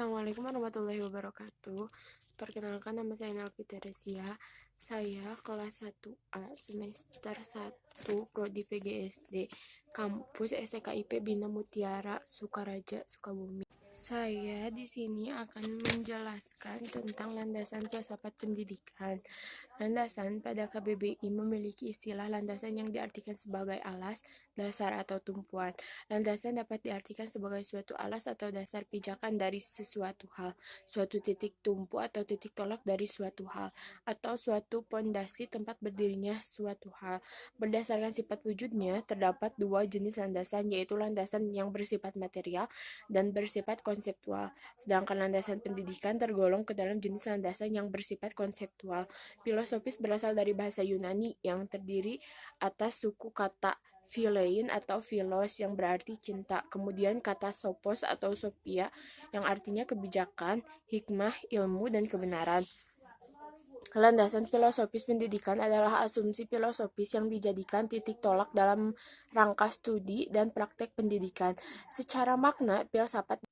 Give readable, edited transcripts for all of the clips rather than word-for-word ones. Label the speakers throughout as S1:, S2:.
S1: Assalamualaikum warahmatullahi wabarakatuh. Perkenalkan, nama saya Nelvi Teresia. Saya kelas 1A semester 1 Prodi PGSD Kampus STKIP Bina Mutiara Sukaraja Sukabumi. Saya di sini akan menjelaskan tentang landasan filsafat pendidikan. Landasan pada KBBI memiliki istilah landasan yang diartikan sebagai alas, dasar atau tumpuan. Landasan dapat diartikan sebagai suatu alas atau dasar pijakan dari sesuatu hal, suatu titik tumpu atau titik tolak dari suatu hal, atau suatu pondasi tempat berdirinya suatu hal. Berdasarkan sifat wujudnya, terdapat dua jenis landasan, yaitu landasan yang bersifat material dan bersifat konseptual. Sedangkan landasan pendidikan tergolong ke dalam jenis landasan yang bersifat konseptual. Filosofis berasal dari bahasa Yunani yang terdiri atas suku kata philein atau philos yang berarti cinta, kemudian kata sophos atau sophia yang artinya kebijakan, hikmah, ilmu, dan kebenaran. Landasan filosofis pendidikan adalah asumsi filosofis yang dijadikan titik tolak dalam rangka studi dan praktek pendidikan. Secara makna, filsafat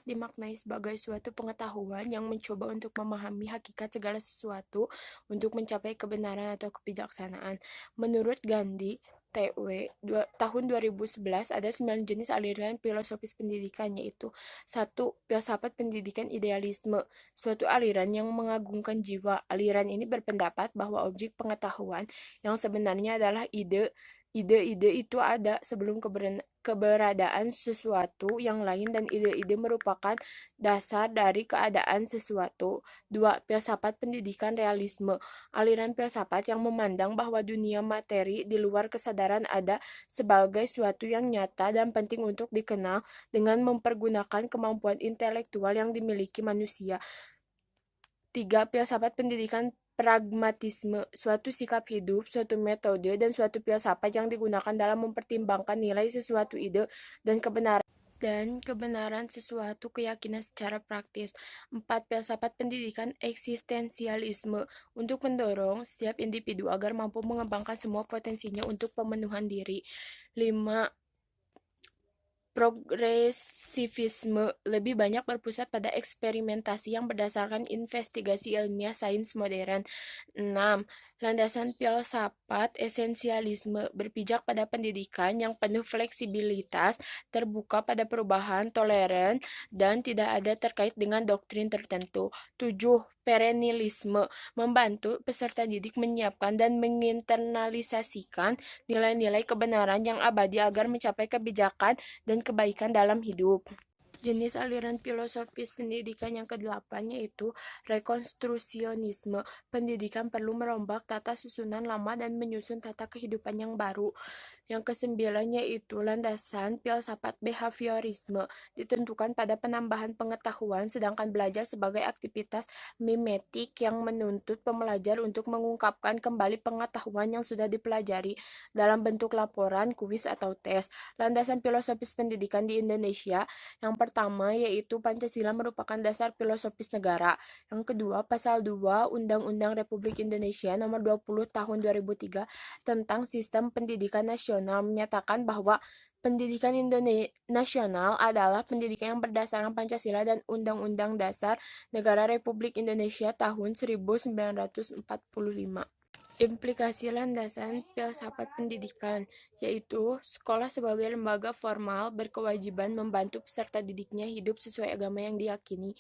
S1: dimaknai sebagai suatu pengetahuan yang mencoba untuk memahami hakikat segala sesuatu untuk mencapai kebenaran atau kebijaksanaan. Menurut Gandhi, TW, tahun 2011 ada 9 jenis aliran filosofis pendidikan, yaitu 1. Filsafat pendidikan idealisme, suatu aliran yang mengagungkan jiwa. Aliran ini berpendapat bahwa objek pengetahuan yang sebenarnya adalah ide. Ide-ide itu ada sebelum keberadaan sesuatu yang lain, dan ide-ide merupakan dasar dari keadaan sesuatu. 2. Filsafat pendidikan realisme, aliran filsafat yang memandang bahwa dunia materi di luar kesadaran ada sebagai suatu yang nyata dan penting untuk dikenal dengan mempergunakan kemampuan intelektual yang dimiliki manusia. 3. Filsafat pendidikan pragmatisme, suatu sikap hidup, suatu metode, dan suatu filsafat yang digunakan dalam mempertimbangkan nilai sesuatu ide dan kebenaran sesuatu keyakinan secara praktis. 4. Filsafat pendidikan eksistensialisme, untuk mendorong setiap individu agar mampu mengembangkan semua potensinya untuk pemenuhan diri. 5. Progresivisme, lebih banyak berpusat pada eksperimentasi yang berdasarkan investigasi ilmiah sains modern. 6. Landasan filsafat esensialisme, berpijak pada pendidikan yang penuh fleksibilitas, terbuka pada perubahan, toleran, dan tidak ada terkait dengan doktrin tertentu. 7. Perennialisme, membantu peserta didik menyiapkan dan menginternalisasikan nilai-nilai kebenaran yang abadi agar mencapai kebijakan dan kebaikan dalam hidup. Jenis aliran filosofis pendidikan yang ke-8 yaitu rekonstrusionisme. Pendidikan perlu merombak tata susunan lama dan menyusun tata kehidupan yang baru. Yang ke-9 yaitu landasan filsafat behaviorisme, ditentukan pada penambahan pengetahuan, sedangkan belajar sebagai aktivitas mimetik yang menuntut pembelajar untuk mengungkapkan kembali pengetahuan yang sudah dipelajari dalam bentuk laporan, kuis, atau tes. Landasan filosofis pendidikan di Indonesia, yang pertama yaitu Pancasila merupakan dasar filosofis negara. Yang kedua, Pasal 2 Undang-Undang Republik Indonesia Nomor 20 Tahun 2003 tentang Sistem Pendidikan Nasional menyatakan bahwa pendidikan nasional adalah pendidikan yang berdasarkan Pancasila dan Undang-Undang Dasar Negara Republik Indonesia tahun 1945. Implikasi landasan filsafat pendidikan, yaitu sekolah sebagai lembaga formal berkewajiban membantu peserta didiknya hidup sesuai agama yang diyakini,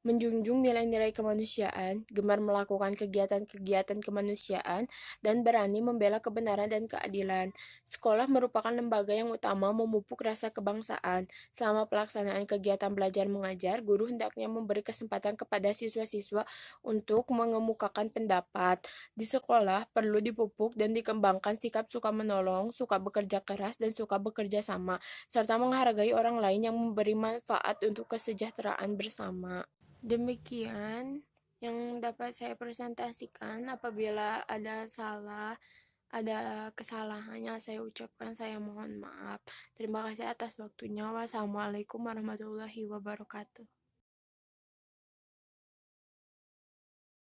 S1: menjunjung nilai-nilai kemanusiaan, gemar melakukan kegiatan-kegiatan kemanusiaan, dan berani membela kebenaran dan keadilan. Sekolah merupakan lembaga yang utama memupuk rasa kebangsaan. Selama pelaksanaan kegiatan belajar mengajar, guru hendaknya memberi kesempatan kepada siswa-siswa untuk mengemukakan pendapat. Di sekolah perlu dipupuk dan dikembangkan sikap suka menolong, suka bekerja keras, dan suka bekerja sama, serta menghargai orang lain yang memberi manfaat untuk kesejahteraan bersama. Demikian yang dapat saya presentasikan. Apabila ada kesalahan yang saya ucapkan, saya mohon maaf. Terima kasih atas waktunya. Wassalamualaikum warahmatullahi wabarakatuh.